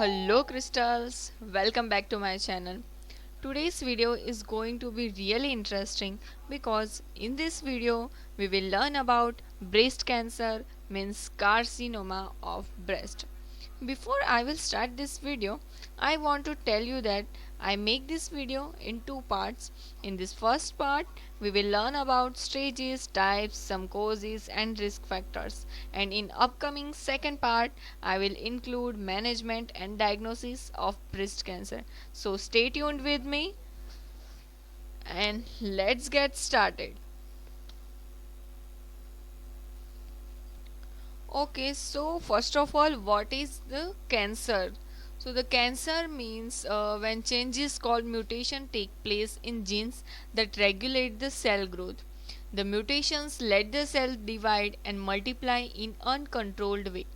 Hello crystals, welcome back to my channel. Today's video is going to be really interesting because in this video we will learn about breast cancer means carcinoma of breast. Before I will start this video, I want to tell you that I make this video in two parts. In this first part, we will learn about stages, types, some causes and risk factors. And in upcoming second part, I will include management and diagnosis of breast cancer. So stay tuned with me and let's get started. Okay, so first of all, what is the cancer? So the cancer means when changes called mutation take place in genes that regulate the cell growth. The mutations let the cell divide and multiply in uncontrolled way.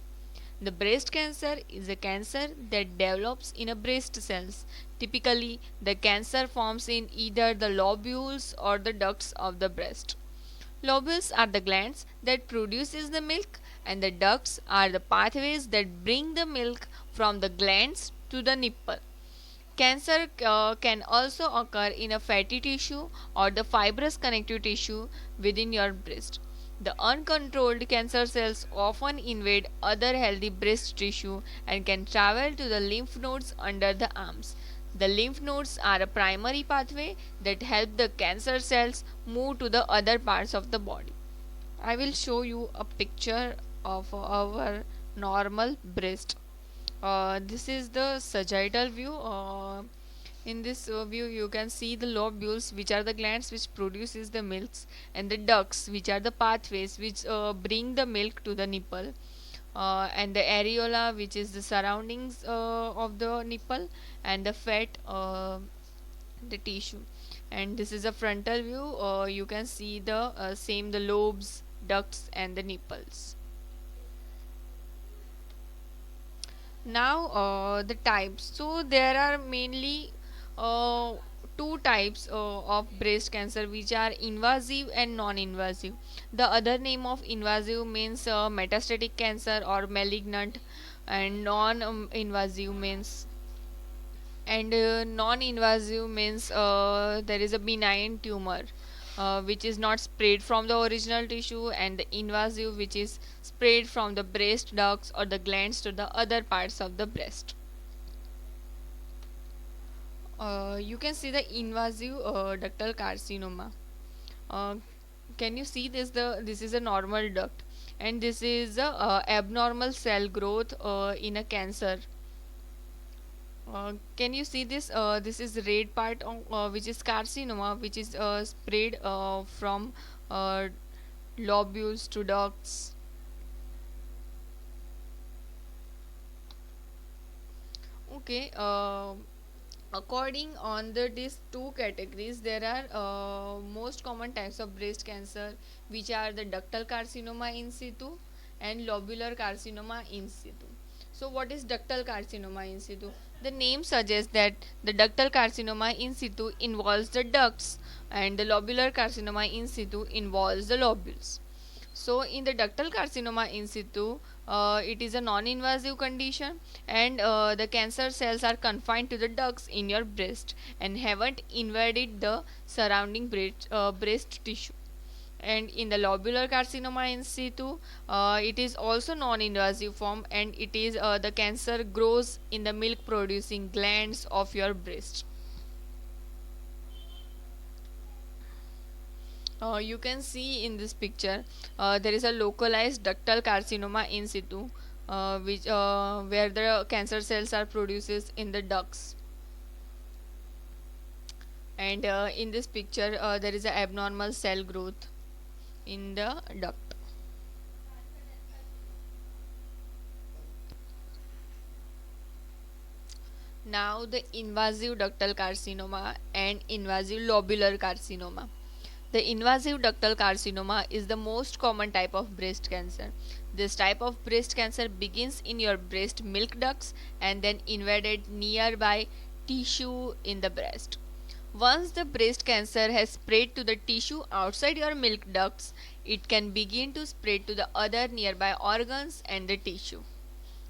The breast cancer is a cancer that develops in a breast cells. Typically, the cancer forms in either the lobules or the ducts of the breast. Lobules are the glands that produces the milk and the ducts are the pathways that bring the milk from the glands to the nipple. Cancer can also occur in a fatty tissue or the fibrous connective tissue within your breast. The uncontrolled cancer cells often invade other healthy breast tissue and can travel to the lymph nodes under the arms. The lymph nodes are a primary pathway that help the cancer cells move to the other parts of the body. I will show you a picture of our normal breast. This is the sagittal view. In this view, you can see the lobules, which are the glands which produces the milks, and the ducts, which are the pathways which bring the milk to the nipple, and the areola, which is the surroundings of the nipple, and the fat, the tissue. And this is a frontal view. You can see the same the lobes, ducts, and the nipples. Now the types. So there are mainly uh, two types of breast cancer, which are invasive and non-invasive. The other name of invasive means metastatic cancer or malignant, and non-invasive means non-invasive means there is a benign tumor which is not spread from the original tissue, and the invasive which is spread from the breast ducts or the glands to the other parts of the breast. You can see the invasive ductal carcinoma. uh, can you see this is a normal duct, and this is a abnormal cell growth in a cancer. Can you see this? This is red part which is carcinoma, which is spread from uh, lobules to ducts. Okay. According on these two categories, there are most common types of breast cancer, which are the ductal carcinoma in situ and lobular carcinoma in situ. So, what is ductal carcinoma in situ? The name suggests that the ductal carcinoma in situ involves the ducts, and the lobular carcinoma in situ involves the lobules. So, in the ductal carcinoma in situ, it is a non-invasive condition, and the cancer cells are confined to the ducts in your breast and haven't invaded the surrounding breast tissue. And in the lobular carcinoma in situ, it is also non-invasive form, and it is the cancer grows in the milk producing glands of your breast. You can see in this picture there is a localized ductal carcinoma in situ, which where the cancer cells are produced in the ducts. And in this picture there is a abnormal cell growth in the duct. Now the invasive ductal carcinoma and invasive lobular carcinoma. The invasive ductal carcinoma is the most common type of breast cancer. This type of breast cancer begins in your breast milk ducts and then invaded nearby tissue in the breast. Once the breast cancer has spread to the tissue outside your milk ducts, it can begin to spread to the other nearby organs and the tissue.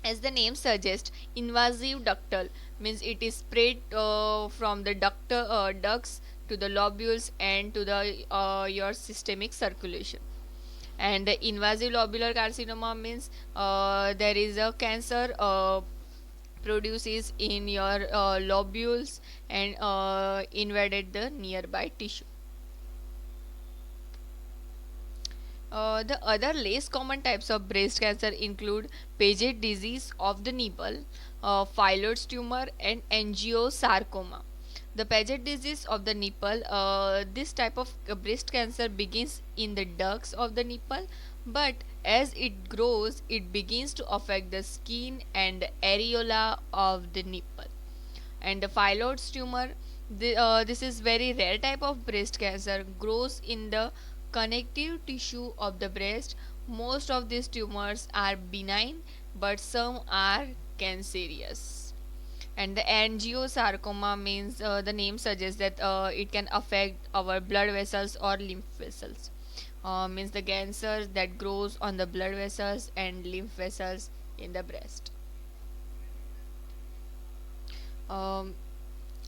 As the name suggests, invasive ductal means it is spread from the ducts to the lobules and to the your systemic circulation. And the invasive lobular carcinoma means there is a cancer produces in your lobules and invaded the nearby tissue. The other less common types of breast cancer include Paget disease of the nipple, Phyllodes tumor, and angiosarcoma. The Paget disease of the nipple, this type of breast cancer begins in the ducts of the nipple, but as it grows, it begins to affect the skin and the areola of the nipple. And the phyllodes tumor, this is very rare type of breast cancer, grows in the connective tissue of the breast. Most of these tumors are benign, but some are cancerous. And the angiosarcoma means the name suggests that it can affect our blood vessels or lymph vessels. Means the cancer that grows on the blood vessels and lymph vessels in the breast. Um,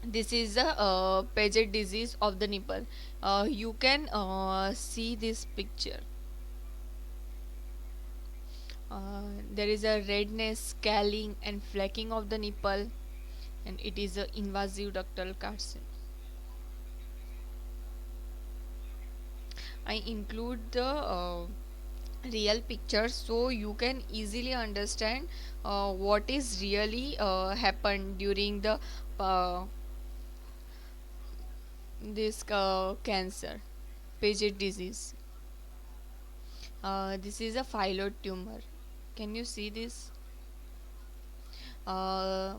this is a Paget disease of the nipple. You can see this picture. There is a redness, scaling, and flaking of the nipple, and it is a invasive ductal carcinoma. I include the real pictures so you can easily understand what is really happened during the uh, this cancer, Paget disease. This is a phylloid tumor. Can you see this? Uh,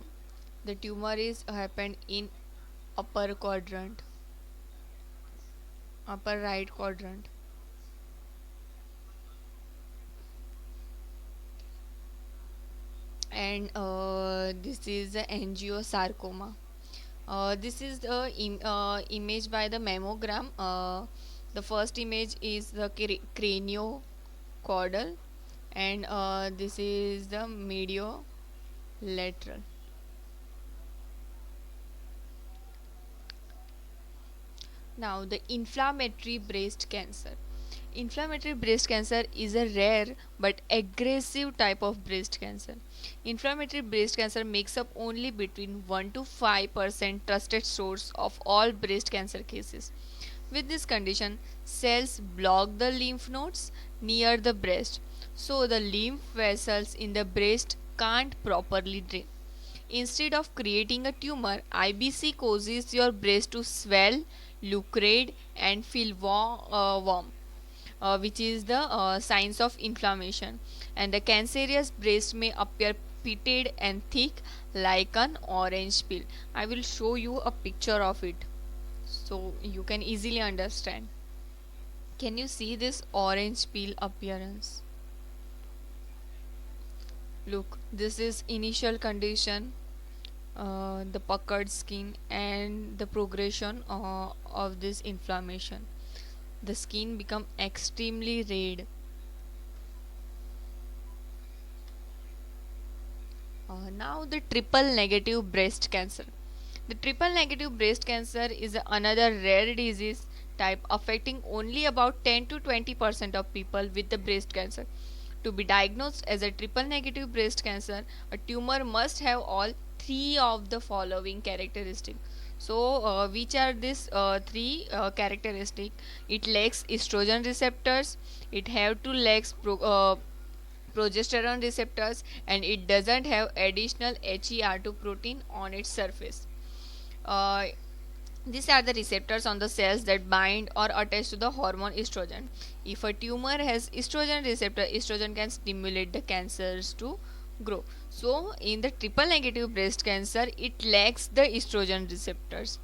the tumor is happened in upper quadrant, upper right quadrant. And this is the angiosarcoma. This is the image by the mammogram. The first image is the craniocaudal, and this is the mediolateral. Now, the inflammatory breast cancer. Inflammatory breast cancer is a rare but aggressive type of breast cancer. Inflammatory breast cancer makes up only between 1 to 5% trusted source of all breast cancer cases. With this condition, cells block the lymph nodes near the breast, so the lymph vessels in the breast can't properly drain. Instead of creating a tumor, IBC causes your breast to swell, look red, and feel warm, which is the signs of inflammation. And the cancerous breast may appear pitted and thick like an orange peel. I will show you a picture of it so you can easily understand. Can you see this orange peel appearance? Look, this is initial condition, the puckered skin, and the progression of this inflammation. The skin become extremely red. Now the triple negative breast cancer. The triple negative breast cancer is another rare disease type affecting only about 10 to 20% of people with the breast cancer. To be diagnosed as a triple negative breast cancer, a tumor must have all three of the following characteristics. So, which are these three characteristics? It lacks estrogen receptors. It have to lacks progesterone receptors, and it doesn't have additional HER2 protein on its surface. Uh, these are the receptors on the cells that bind or attach to the hormone estrogen. If a tumor has estrogen receptor, estrogen can stimulate the cancers to grow. So, in the triple negative breast cancer, it lacks the estrogen receptors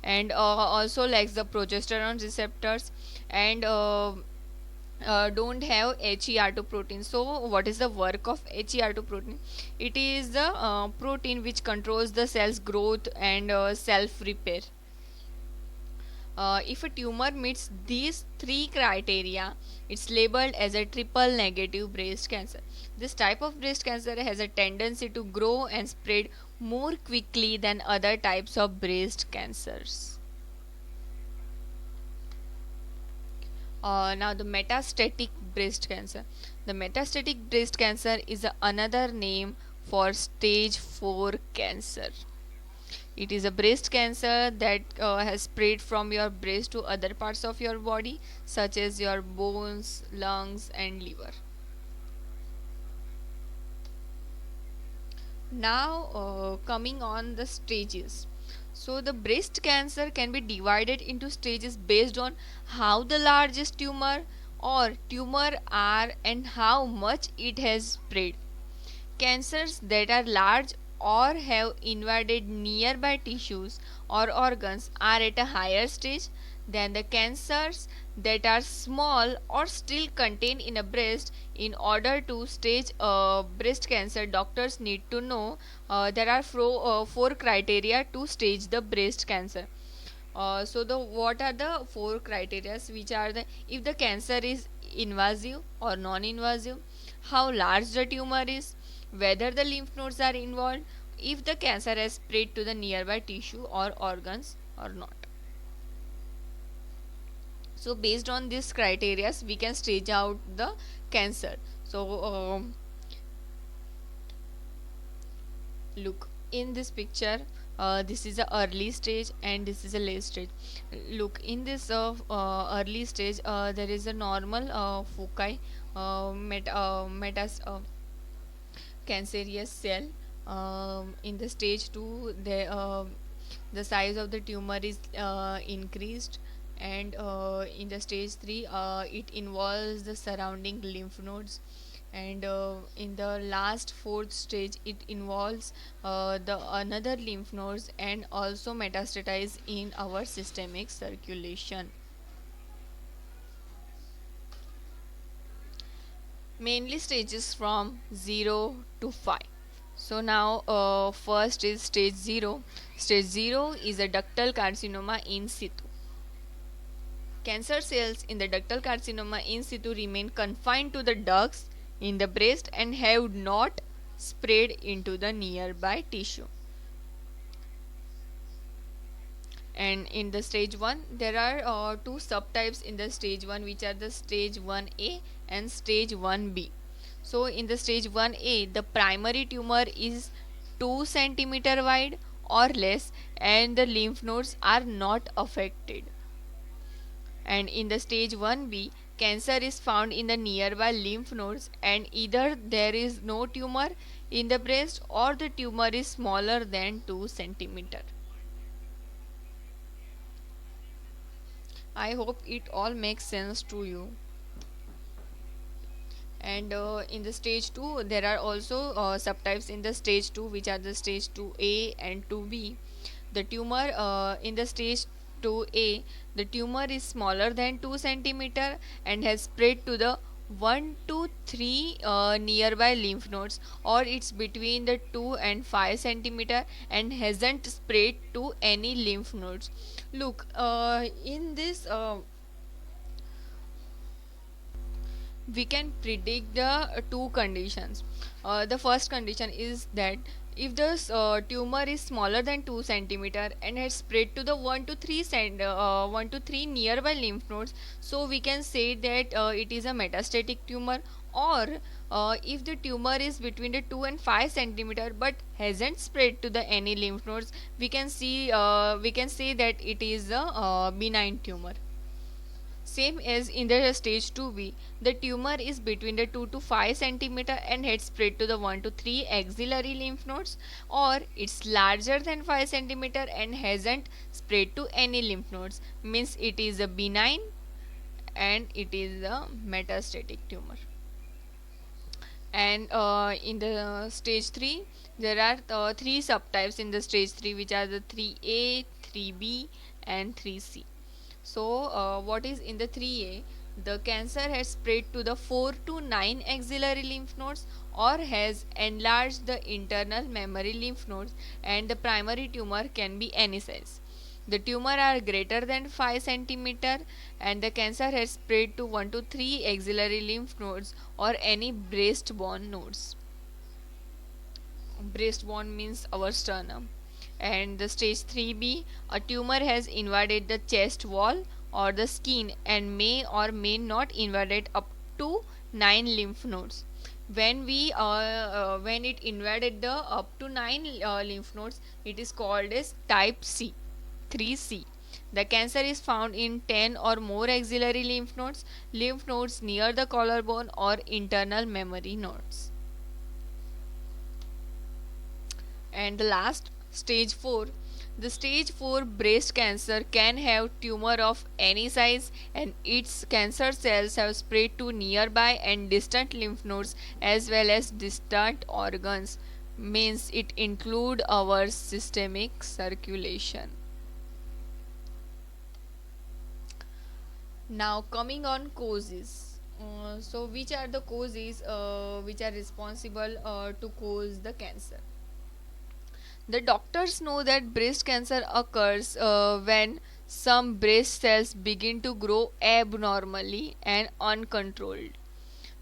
and also lacks the progesterone receptors and don't have HER2 protein. So, what is the work of HER2 protein? It is the protein which controls the cell's growth and self repair. If a tumor meets these three criteria, it's labeled as a triple negative breast cancer. This type of breast cancer has a tendency to grow and spread more quickly than other types of breast cancers. Now, the metastatic breast cancer. The metastatic breast cancer is another name for stage 4 cancer. It is a breast cancer that has spread from your breast to other parts of your body, such as your bones, lungs, and liver. Now, coming on the stages. So, the breast cancer can be divided into stages based on how the largest tumor or tumor are and how much it has spread. Cancers that are large or have invaded nearby tissues or organs are at a higher stage than the cancers that are small or still contained in a breast. In order to stage breast cancer, doctors need to know there are four criteria to stage the breast cancer. So the what are the four criteria, which are the: if the cancer is invasive or non-invasive, how large the tumor is, whether the lymph nodes are involved, if the cancer has spread to the nearby tissue or organs or not. So based on these criteria, we can stage out the cancer. So look in this picture, this is a early stage and this is a late stage. Look in this early stage, there is a normal foci, metas cancerous cell. In the stage 2, the size of the tumor is increased, and in the stage 3, it involves the surrounding lymph nodes, and in the last fourth stage it involves the another lymph nodes and also metastasize in our systemic circulation. Mainly stages from 0 to 5. So now first is stage 0. Stage 0 is a ductal carcinoma in situ. Cancer cells in the ductal carcinoma in situ remain confined to the ducts in the breast and have not spread into the nearby tissue. And in the stage 1, there are two subtypes in the stage 1, which are the stage 1A and stage 1B. So in the stage 1A, the primary tumor is 2 centimeter wide or less and the lymph nodes are not affected. And in the stage 1B, cancer is found in the nearby lymph nodes and either there is no tumor in the breast or the tumor is smaller than 2 centimeter. I hope it all makes sense to you. And in the stage 2, there are also subtypes in the stage 2, which are the stage 2A and 2B. The tumor in the stage 2A, the tumor is smaller than 2 centimeter and has spread to the 1 to 3 nearby lymph nodes, or it's between the 2 and 5 centimeter and hasn't spread to any lymph nodes. Look, in this we can predict the two conditions. The first condition is that if the tumor is smaller than 2 centimeter and has spread to the 1 to 3 nearby lymph nodes, so we can say that it is a metastatic tumor. Or if the tumor is between the 2 and 5 centimeter but hasn't spread to the any lymph nodes, we can say that it is a benign tumor. Same as in the stage 2B, the tumor is between the 2 to 5 centimeter and had spread to the 1 to 3 axillary lymph nodes, or it's larger than 5 centimeter and hasn't spread to any lymph nodes, means it is a benign and it is a metastatic tumor. And in the stage 3, there are three subtypes in the stage 3, which are the 3A, 3B and 3C. So what is in the 3A? The cancer has spread to the 4 to 9 axillary lymph nodes or has enlarged the internal mammary lymph nodes, and the primary tumor can be any size. The tumor are greater than 5 centimeter and the cancer has spread to 1 to 3 axillary lymph nodes or any breast bone nodes. Breast bone means our sternum. And the stage 3B, a tumor has invaded the chest wall or the skin and may or may not invade up to 9 lymph nodes. When it invaded the up to 9 lymph nodes, it is called as type C, 3C. The cancer is found in 10 or more axillary lymph nodes near the collarbone or internal memory nodes. And the last, stage 4. The stage 4 breast cancer can have tumor of any size and its cancer cells have spread to nearby and distant lymph nodes as well as distant organs, means it include our systemic circulation. Now coming on causes. So which are the causes which are responsible to cause the cancer? The doctors know that breast cancer occurs when some breast cells begin to grow abnormally and uncontrolled.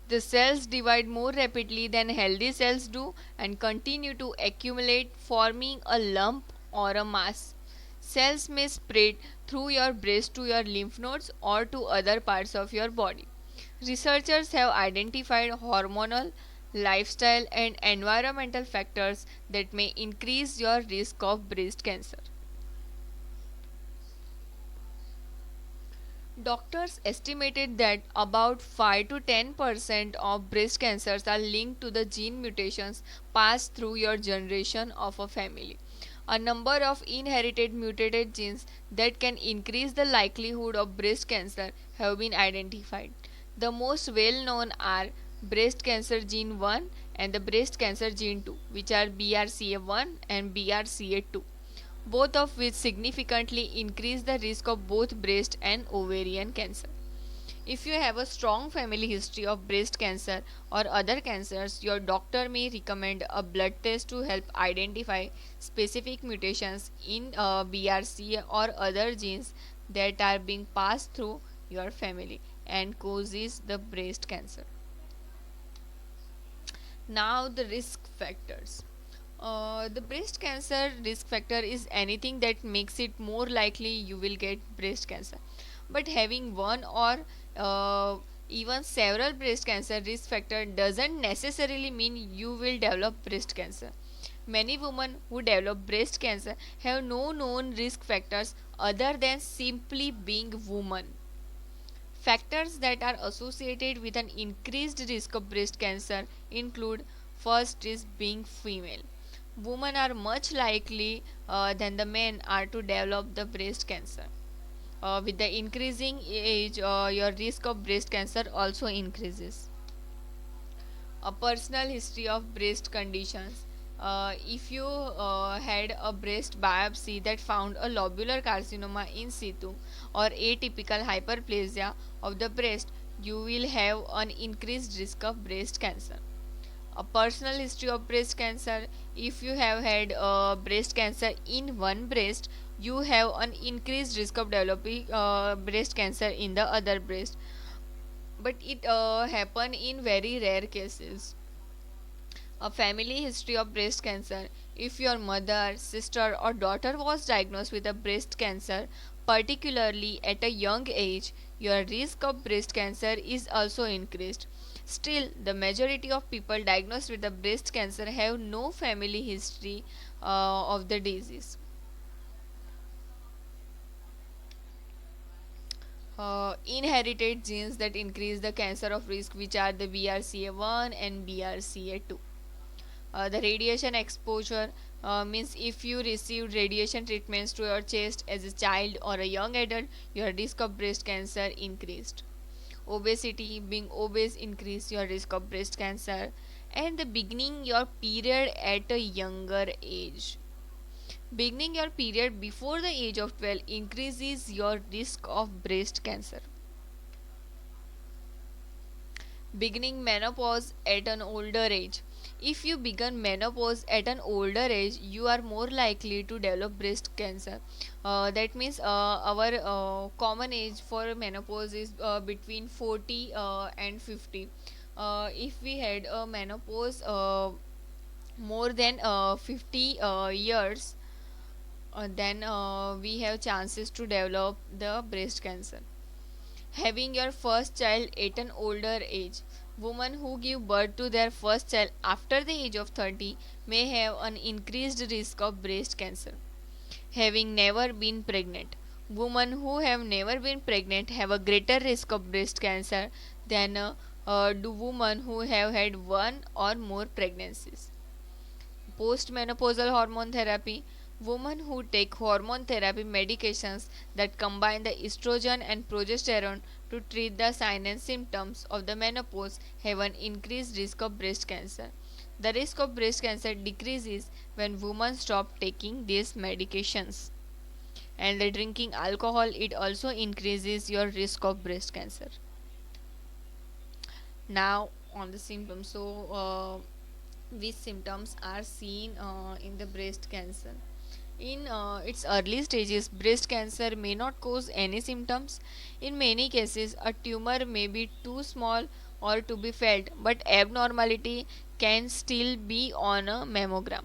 The cells divide more rapidly than healthy cells do and continue to accumulate, forming a lump or a mass. Cells may spread through your breast to your lymph nodes or to other parts of your body. Researchers have identified hormonal, lifestyle, and environmental factors that may increase your risk of breast cancer. Doctors estimated that about 5 to 10% of breast cancers are linked to the gene mutations passed through your generation of a family. A number of inherited mutated genes that can increase the likelihood of breast cancer have been identified. The most well known are breast cancer gene 1 and the breast cancer gene 2, which are BRCA1 and BRCA2, both of which significantly increase the risk of both breast and ovarian cancer. If you have a strong family history of breast cancer or other cancers, your doctor may recommend a blood test to help identify specific mutations in BRCA or other genes that are being passed through your family and causes the breast cancer. Now the risk factors. The breast cancer risk factor is anything that makes it more likely you will get breast cancer. But having one or even several breast cancer risk factor doesn't necessarily mean you will develop breast cancer. Many women who develop breast cancer have no known risk factors other than simply being women. Factors that are associated with an increased risk of breast cancer include: first is being female. Women are much likely than the men are to develop the breast cancer. With the increasing age, your risk of breast cancer also increases. A personal history of breast conditions. If you had a breast biopsy that found a lobular carcinoma in situ or atypical hyperplasia of the breast, you will have an increased risk of breast cancer. A personal history of breast cancer. If you have had breast cancer in one breast, you have an increased risk of developing breast cancer in the other breast, but it happen in very rare cases. A family history of breast cancer. If your mother, sister, or daughter was diagnosed with a breast cancer, particularly at a young age, your risk of breast cancer is also increased. Still, the majority of people diagnosed with the breast cancer have no family history of the disease. Inherited genes that increase the cancer of risk, which are the BRCA1 and BRCA2. The radiation exposure means if you received radiation treatments to your chest as a child or a young adult, your risk of breast cancer increased. Obesity, being obese increase your risk of breast cancer. And the beginning your period at a younger age. Beginning your period before the age of 12 increases your risk of breast cancer. Beginning menopause at an older age. If you begin menopause at an older age, you are more likely to develop breast cancer. That means our common age for menopause is between 40 and 50. If we had a menopause more than 50 years, then we have chances to develop the breast cancer. Having your first child at an older age. Women who give birth to their first child after the age of 30 may have an increased risk of breast cancer. Having never been pregnant. Women who have never been pregnant have a greater risk of breast cancer than do women who have had one or more pregnancies. Postmenopausal hormone therapy. Women who take hormone therapy medications that combine the estrogen and progesterone to treat the signs and symptoms of the menopause have an increased risk of breast cancer. The risk of breast cancer decreases when women stop taking these medications. And the drinking alcohol, it also increases your risk of breast cancer. Now on the symptoms. Which symptoms are seen in the breast cancer? In its early stages, breast cancer may not cause any symptoms. In many cases, a tumor may be too small or to be felt, but abnormality can still be on a mammogram.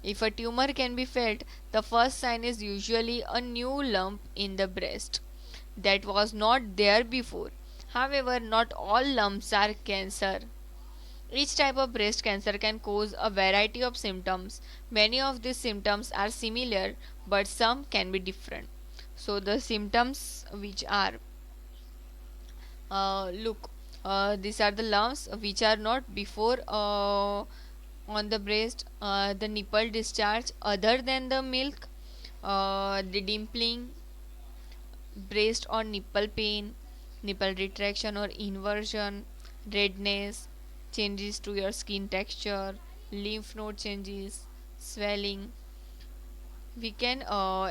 If a tumor can be felt, the first sign is usually a new lump in the breast that was not there before. However, not all lumps are cancer. Each type of breast cancer can cause a variety of symptoms. Many of these symptoms are similar, but some can be different. So, the symptoms which are look, these are the lumps which are not before on the breast, the nipple discharge other than the milk, the dimpling, breast or nipple pain, nipple retraction or inversion, redness, changes to your skin texture, lymph node changes, swelling. We can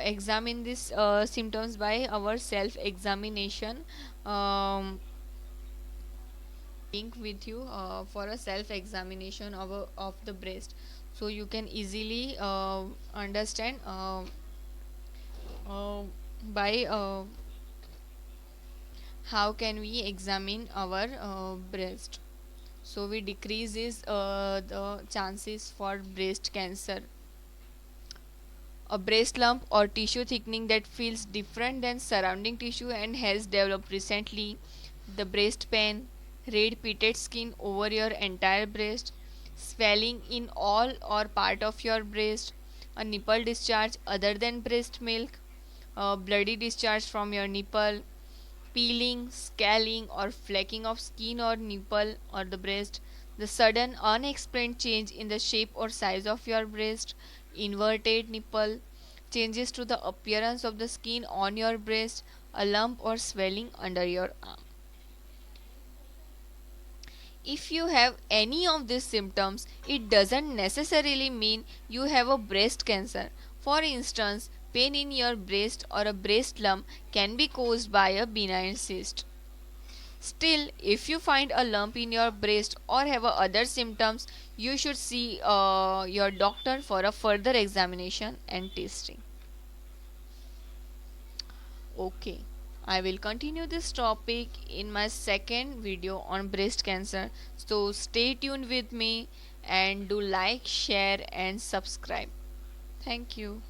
examine these symptoms by our self examination. Link with you for a self examination of the breast, so you can easily understand uh, by how can we examine our breast, so we decreases the chances for breast cancer. A breast lump or tissue thickening that feels different than surrounding tissue and has developed recently, the breast pain, red pitted skin over your entire breast, swelling in all or part of your breast, a nipple discharge other than breast milk, a bloody discharge from your nipple, peeling, scaling, or flecking of skin or nipple or the breast, the sudden unexplained change in the shape or size of your breast, inverted nipple, changes to the appearance of the skin on your breast, a lump or swelling under your arm. If you have any of these symptoms, it doesn't necessarily mean you have a breast cancer. For instance, pain in your breast or a breast lump can be caused by a benign cyst. Still, if you find a lump in your breast or have other symptoms, you should see your doctor for a further examination and testing. Okay, I will continue this topic in my second video on breast cancer. So stay tuned with me and do like, share, and subscribe. Thank you.